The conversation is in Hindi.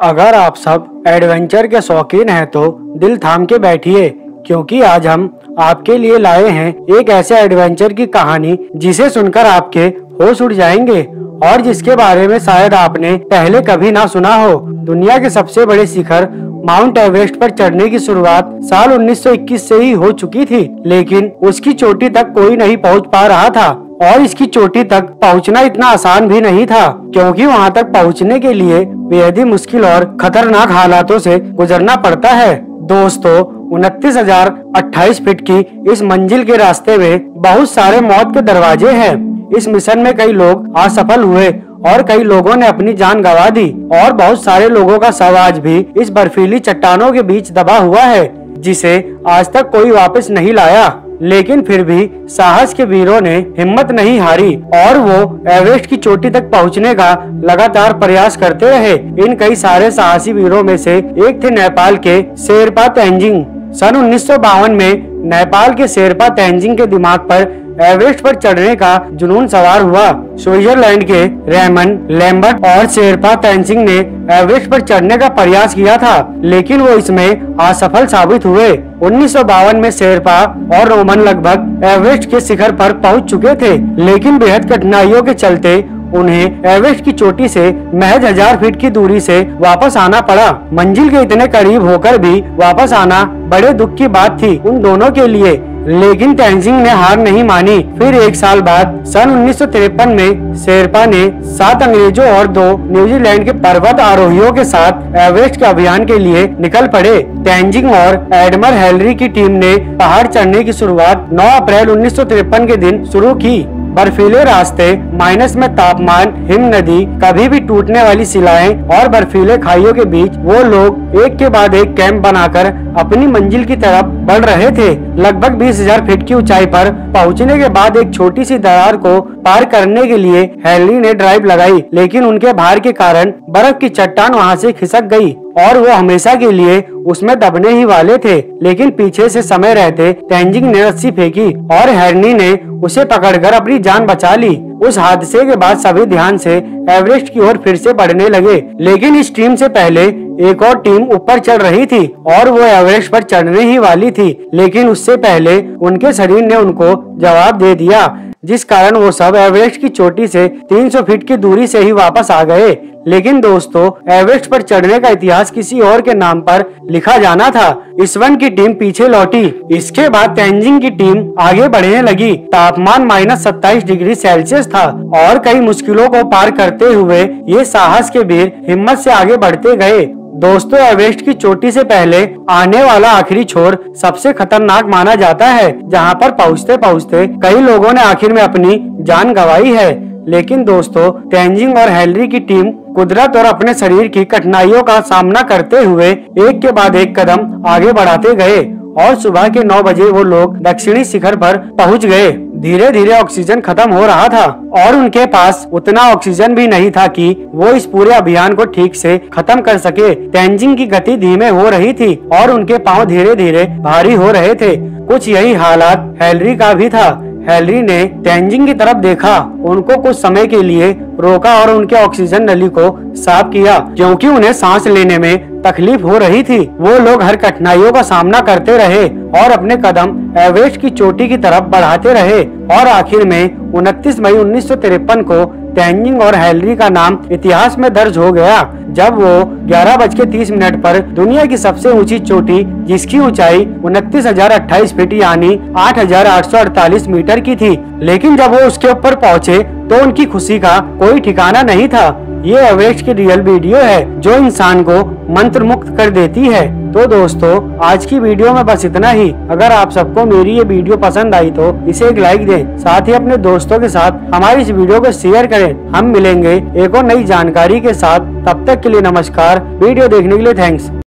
अगर आप सब एडवेंचर के शौकीन हैं तो दिल थाम के बैठिए, क्योंकि आज हम आपके लिए लाए हैं एक ऐसे एडवेंचर की कहानी जिसे सुनकर आपके होश उड़ जाएंगे और जिसके बारे में शायद आपने पहले कभी ना सुना हो। दुनिया के सबसे बड़े शिखर माउंट एवरेस्ट पर चढ़ने की शुरुआत साल 1921 से ही हो चुकी थी, लेकिन उसकी चोटी तक कोई नहीं पहुंच पा रहा था। और इसकी चोटी तक पहुंचना इतना आसान भी नहीं था, क्योंकि वहां तक पहुंचने के लिए बेहद ही मुश्किल और खतरनाक हालातों से गुजरना पड़ता है। दोस्तों, 29,028 फीट की इस मंजिल के रास्ते में बहुत सारे मौत के दरवाजे हैं। इस मिशन में कई लोग असफल हुए और कई लोगों ने अपनी जान गंवा दी और बहुत सारे लोगों का शव आज भी इस बर्फीली चट्टानों के बीच दबा हुआ है, जिसे आज तक कोई वापस नहीं लाया। लेकिन फिर भी साहस के वीरों ने हिम्मत नहीं हारी और वो एवरेस्ट की चोटी तक पहुंचने का लगातार प्रयास करते रहे। इन कई सारे साहसी वीरों में से एक थे नेपाल के शेरपा तेंजिंग। सन 1952 में नेपाल के शेरपा तेंजिंग के दिमाग पर एवरेस्ट पर चढ़ने का जुनून सवार हुआ। स्विट्जरलैंड के रेमन लैम्बर्ट और शेरपा तेंजिंग ने एवरेस्ट पर चढ़ने का प्रयास किया था, लेकिन वो इसमें असफल साबित हुए। 1952 में शेरपा और रोमन लगभग एवरेस्ट के शिखर पर पहुंच चुके थे, लेकिन बेहद कठिनाइयों के चलते उन्हें एवरेस्ट की चोटी से महज 1000 फीट की दूरी से वापस आना पड़ा। मंजिल के इतने करीब होकर भी वापस आना बड़े दुख की बात थी उन दोनों के लिए, लेकिन तेंजिंग ने हार नहीं मानी। फिर एक साल बाद सन 1953 में शेरपा ने 7 अंग्रेजों और 2 न्यूजीलैंड के पर्वत आरोहियों के साथ एवरेस्ट के अभियान के लिए निकल पड़े। तेंजिंग और एडमर हेनरी की टीम ने पहाड़ चढ़ने की शुरुआत 9 अप्रैल 1953 के दिन शुरू की। बर्फीले रास्ते, माइनस में तापमान, हिम नदी, कभी भी टूटने वाली शिलाएं और बर्फीले खाइयों के बीच वो लोग एक के बाद एक कैंप बनाकर अपनी मंजिल की तरफ बढ़ रहे थे। लगभग 20,000 फीट की ऊंचाई पर पहुंचने के बाद एक छोटी सी दरार को पार करने के लिए हेनरी ने ड्राइव लगाई, लेकिन उनके भार के कारण बर्फ की चट्टान वहां से खिसक गई और वो हमेशा के लिए उसमें दबने ही वाले थे। लेकिन पीछे से समय रहते तेंजिंग ने रस्सी फेंकी और हेनरी ने उसे पकड़कर अपनी जान बचा ली। उस हादसे के बाद सभी ध्यान से एवरेस्ट की ओर फिर से बढ़ने लगे, लेकिन इस टीम से पहले एक और टीम ऊपर चढ़ रही थी और वो एवरेस्ट पर चढ़ने ही वाली थी, लेकिन उससे पहले उनके शरीर ने उनको जवाब दे दिया, जिस कारण वो सब एवरेस्ट की चोटी से 300 फीट की दूरी से ही वापस आ गए। लेकिन दोस्तों, एवरेस्ट पर चढ़ने का इतिहास किसी और के नाम पर लिखा जाना था। इस्वन की टीम पीछे लौटी। इसके बाद तेंजिंग की टीम आगे बढ़ने लगी। तापमान -27 डिग्री सेल्सियस था और कई मुश्किलों को पार करते हुए ये साहस के वीर हिम्मत से आगे बढ़ते गए। दोस्तों, एवरेस्ट की चोटी से पहले आने वाला आखिरी छोर सबसे खतरनाक माना जाता है, जहां पर पहुंचते पहुंचते कई लोगों ने आखिर में अपनी जान गंवाई है। लेकिन दोस्तों, तेंजिंग और हेनरी की टीम कुदरत और अपने शरीर की कठिनाइयों का सामना करते हुए एक के बाद एक कदम आगे बढ़ाते गए और सुबह के 9 बजे वो लोग दक्षिणी शिखर पर पहुंच गए। धीरे धीरे ऑक्सीजन खत्म हो रहा था और उनके पास उतना ऑक्सीजन भी नहीं था कि वो इस पूरे अभियान को ठीक से खत्म कर सके। तेंजिंग की गति धीमे हो रही थी और उनके पांव धीरे धीरे भारी हो रहे थे। कुछ यही हालात हेनरी का भी था। हेनरी ने तेंजिंग की तरफ देखा, उनको कुछ समय के लिए रोका और उनके ऑक्सीजन नली को साफ किया, क्योंकि उन्हें सांस लेने में तकलीफ हो रही थी। वो लोग हर कठिनाइयों का सामना करते रहे और अपने कदम एवरेस्ट की चोटी की तरफ बढ़ाते रहे और आखिर में 29 मई 1953 को तेंजिंग और हेनरी का नाम इतिहास में दर्ज हो गया, जब वो 11:30 पर दुनिया की सबसे ऊंची चोटी, जिसकी ऊंचाई 29,028 फीट यानी 8,848 मीटर की थी। लेकिन जब वो उसके ऊपर पहुंचे तो उनकी खुशी का कोई ठिकाना नहीं था। ये एवरेस्ट की रियल वीडियो है जो इंसान को मंत्र मुक्त कर देती है। तो दोस्तों, आज की वीडियो में बस इतना ही। अगर आप सबको मेरी ये वीडियो पसंद आई तो इसे एक लाइक दें, साथ ही अपने दोस्तों के साथ हमारी इस वीडियो को शेयर करें। हम मिलेंगे एक और नई जानकारी के साथ। तब तक के लिए नमस्कार। वीडियो देखने के लिए थैंक्स।